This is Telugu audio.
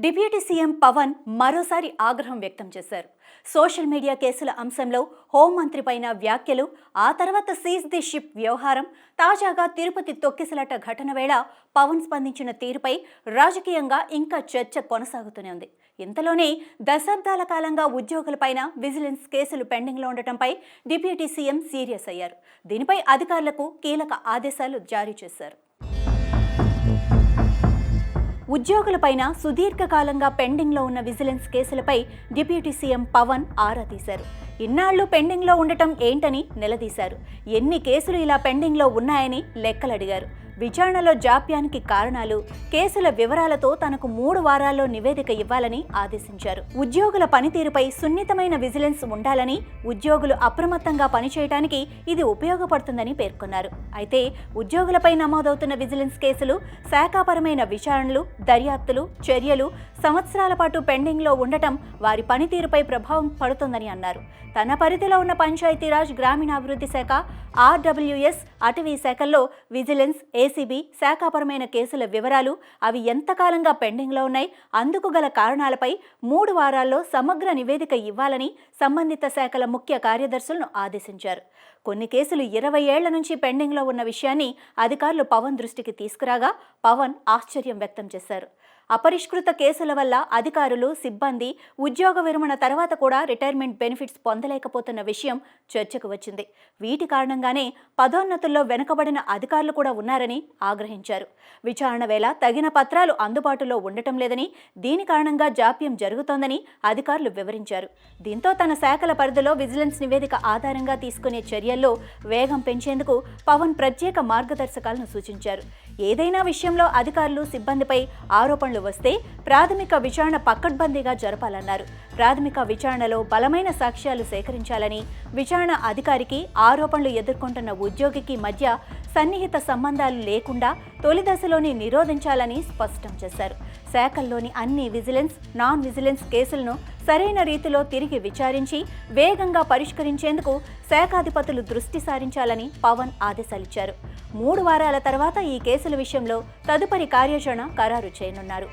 డిప్యూటీ సీఎం పవన్ మరోసారి ఆగ్రహం వ్యక్తం చేశారు. సోషల్ మీడియా కేసుల అంశంలో హోంమంత్రి పైన వ్యాఖ్యలు, ఆ తర్వాత సీజ్ ది షిప్ వ్యవహారం, తాజాగా తిరుపతి తొక్కిసలాట ఘటన వేళ పవన్ స్పందించిన తీరుపై రాజకీయంగా ఇంకా చర్చ కొనసాగుతూనే ఉంది. ఇంతలోనే దశాబ్దాల కాలంగా ఉద్యోగులపైన విజిలెన్స్ కేసులు పెండింగ్లో ఉండటంపై డిప్యూటీ సీఎం సీరియస్ అయ్యారు. దీనిపై అధికారులకు కీలక ఆదేశాలు జారీ చేశారు. ఉద్యోగులపైన సుదీర్ఘకాలంగా పెండింగ్లో ఉన్న విజిలెన్స్ కేసులపై డిప్యూటీ సీఎం పవన్ ఆరా తీశారు. ఇన్నాళ్లు పెండింగ్లో ఉండటం ఏంటని నిలదీశారు. ఎన్ని కేసులు ఇలా పెండింగ్లో ఉన్నాయని లెక్కలడిగారు. విచారణలో జాప్యానికి కారణాలు, కేసుల వివరాలతో తనకు 3 వారాల్లో నివేదిక ఇవ్వాలని ఆదేశించారు. ఉద్యోగుల పనితీరుపై సున్నితమైన విజిలెన్స్ ఉండాలని, ఉద్యోగులు అప్రమత్తంగా పనిచేయడానికి ఇది ఉపయోగపడుతుందని పేర్కొన్నారు. అయితే ఉద్యోగులపై నమోదవుతున్న విజిలెన్స్ కేసులు, శాఖాపరమైన విచారణలు, దర్యాప్తులు, చర్యలు సంవత్సరాల పాటు పెండింగ్లో ఉండటం వారి పనితీరుపై ప్రభావం పడుతుందని అన్నారు. తన పరిధిలో ఉన్న పంచాయతీరాజ్, గ్రామీణాభివృద్ధి శాఖ, ఆర్డబ్ల్యూఎస్, అటవీ శాఖల్లో విజిలెన్స్, ఏసీబీ శాఖాపరమైన కేసుల వివరాలు, అవి ఎంతకాలంగా పెండింగ్లో ఉన్నాయి, అందుకు గల కారణాలపై 3 వారాల్లో సమగ్ర నివేదిక ఇవ్వాలని సంబంధిత శాఖల ముఖ్య కార్యదర్శులను ఆదేశించారు. కొన్ని కేసులు 20 ఏళ్ల నుంచి పెండింగ్లో ఉన్న విషయాన్ని అధికారులు పవన్ దృష్టికి తీసుకురాగా పవన్ ఆశ్చర్యం వ్యక్తం చేశారు. అపరిష్కృత కేసుల వల్ల అధికారులు, సిబ్బంది ఉద్యోగ విరమణ తర్వాత కూడా రిటైర్మెంట్ బెనిఫిట్స్ పొందలేకపోతున్న విషయం చర్చకు వచ్చింది. వీటి కారణంగానే పదోన్నతుల్లో వెనుకబడిన అధికారులు కూడా ఉన్నారని ఆగ్రహించారు. విచారణ వేళ తగిన పత్రాలు అందుబాటులో ఉండటం లేదని, దీని కారణంగా జాప్యం జరుగుతోందని అధికారులు వివరించారు. దీంతో తన శాఖల పరిధిలో విజిలెన్స్ నివేదిక ఆధారంగా తీసుకునే చర్యల్లో వేగం పెంచేందుకు పవన్ ప్రత్యేక మార్గదర్శకాలను సూచించారు. ఏదైనా విషయంలో అధికారులు, సిబ్బందిపై ఆరోపణలు వస్తే ప్రాథమిక విచారణ పకడ్బందీగా జరపాలన్నారు. ప్రాథమిక విచారణలో బలమైన సాక్ష్యాలు సేకరించాలని, విచారణ అధికారికి, ఆరోపణలు ఎదుర్కొంటున్న ఉద్యోగికి మధ్య సన్నిహిత సంబంధాలు లేకుండా తొలి దశలోనే నిరోధించాలని స్పష్టం చేశారు. శాఖల్లోని అన్ని విజిలెన్స్, నాన్ విజిలెన్స్ కేసులను సరైన రీతిలో తిరిగి విచారించి వేగంగా పరిష్కరించేందుకు శాఖాధిపతులు దృష్టి సారించాలని పవన్ ఆదేశాలిచ్చారు. 3 వారాల తర్వాత ఈ కేసుల విషయంలో తదుపరి కార్యాచరణ ఖరారు చేయనున్నారు.